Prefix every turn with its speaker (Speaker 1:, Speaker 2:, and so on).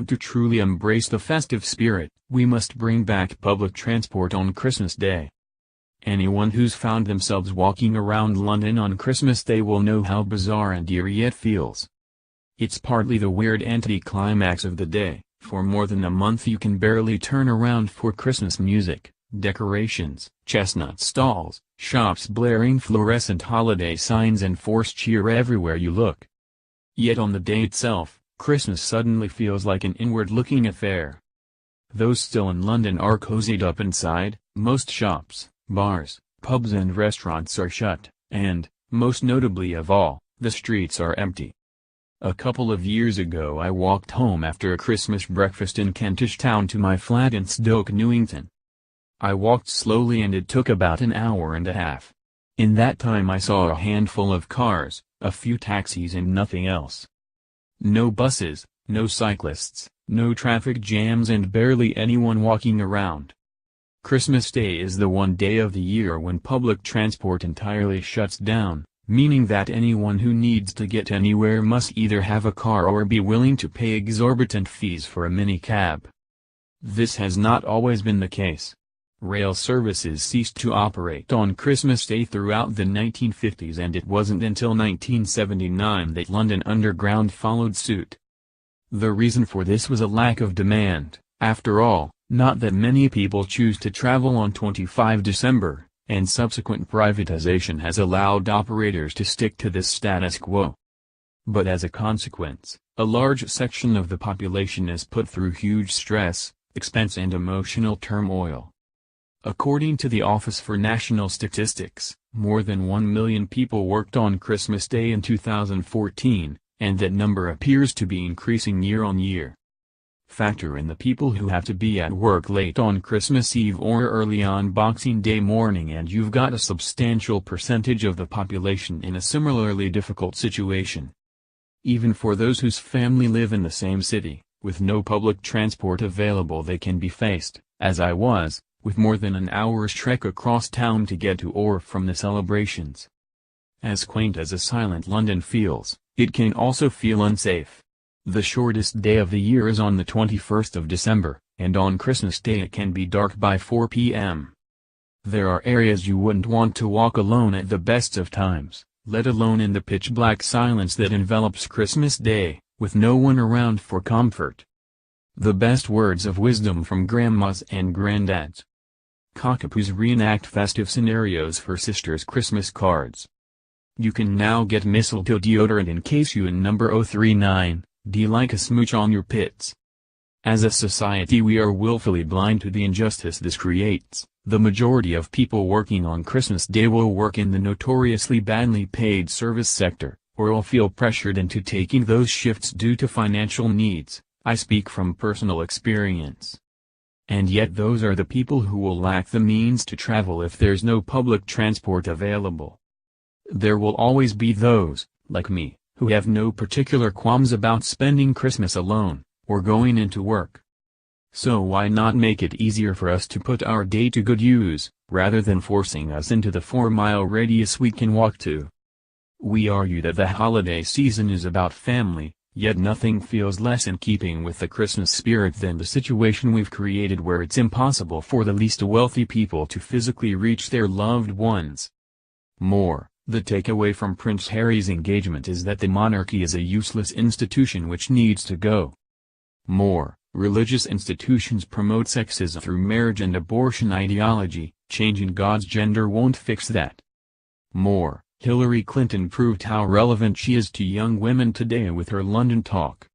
Speaker 1: want to truly embrace the festive spirit, we must bring back public transport on Christmas Day. Anyone who's found themselves walking around London on Christmas Day will know how bizarre and eerie it feels. It's partly the weird anti-climax of the day. For more than a month you can barely turn around for Christmas music, decorations, chestnut stalls, shops blaring fluorescent holiday signs and forced cheer everywhere you look. Yet on the day itself, Christmas suddenly feels like an inward-looking affair. Those still in London are cozied up inside, most shops, bars, pubs and restaurants are shut, and, most notably of all, the streets are empty. A couple of years ago I walked home after a Christmas breakfast in Kentish Town to my flat in Stoke Newington. I walked slowly and it took about an hour and a half. In that time I saw a handful of cars, a few taxis and nothing else. No buses, no cyclists, no traffic jams and barely anyone walking around. Christmas Day is the one day of the year when public transport entirely shuts down, meaning that anyone who needs to get anywhere must either have a car or be willing to pay exorbitant fees for a minicab. This has not always been the case. Rail services ceased to operate on Christmas Day throughout the 1950s and it wasn't until 1979 that London Underground followed suit. The reason for this was a lack of demand, after all, not that many people choose to travel on 25 December. And subsequent privatization has allowed operators to stick to this status quo. But as a consequence, a large section of the population is put through huge stress, expense and emotional turmoil. According to the Office for National Statistics, more than 1 million people worked on Christmas Day in 2014, and that number appears to be increasing year on year. Factor in the people who have to be at work late on Christmas Eve or early on Boxing Day morning and you've got a substantial percentage of the population in a similarly difficult situation. Even for those whose family live in the same city, with no public transport available they can be faced, as I was, with more than an hour's trek across town to get to or from the celebrations. As quaint as a silent London feels, it can also feel unsafe. The shortest day of the year is on the 21st of December, and on Christmas Day it can be dark by 4 p.m. There are areas you wouldn't want to walk alone at the best of times, let alone in the pitch-black silence that envelops Christmas Day, with no one around for comfort. The best words of wisdom from grandmas and granddads. Cockapoos reenact festive scenarios for sisters' Christmas cards. You can now get mistletoe deodorant in case you in number 039. Do you like a smooch on your pits? As a society we are willfully blind to the injustice this creates. The majority of people working on Christmas Day will work in the notoriously badly paid service sector, or will feel pressured into taking those shifts due to financial needs. I speak from personal experience. And yet those are the people who will lack the means to travel if there's no public transport available. There will always be those, like me, who have no particular qualms about spending Christmas alone, or going into work. So why not make it easier for us to put our day to good use, rather than forcing us into the 4-mile radius we can walk to? We argue that the holiday season is about family, yet nothing feels less in keeping with the Christmas spirit than the situation we've created where it's impossible for the least wealthy people to physically reach their loved ones. The takeaway from Prince Harry's engagement is that the monarchy is a useless institution which needs to go. Religious institutions promote sexism through marriage and abortion ideology. Changing God's gender won't fix that. Hillary Clinton proved how relevant she is to young women today with her London talk.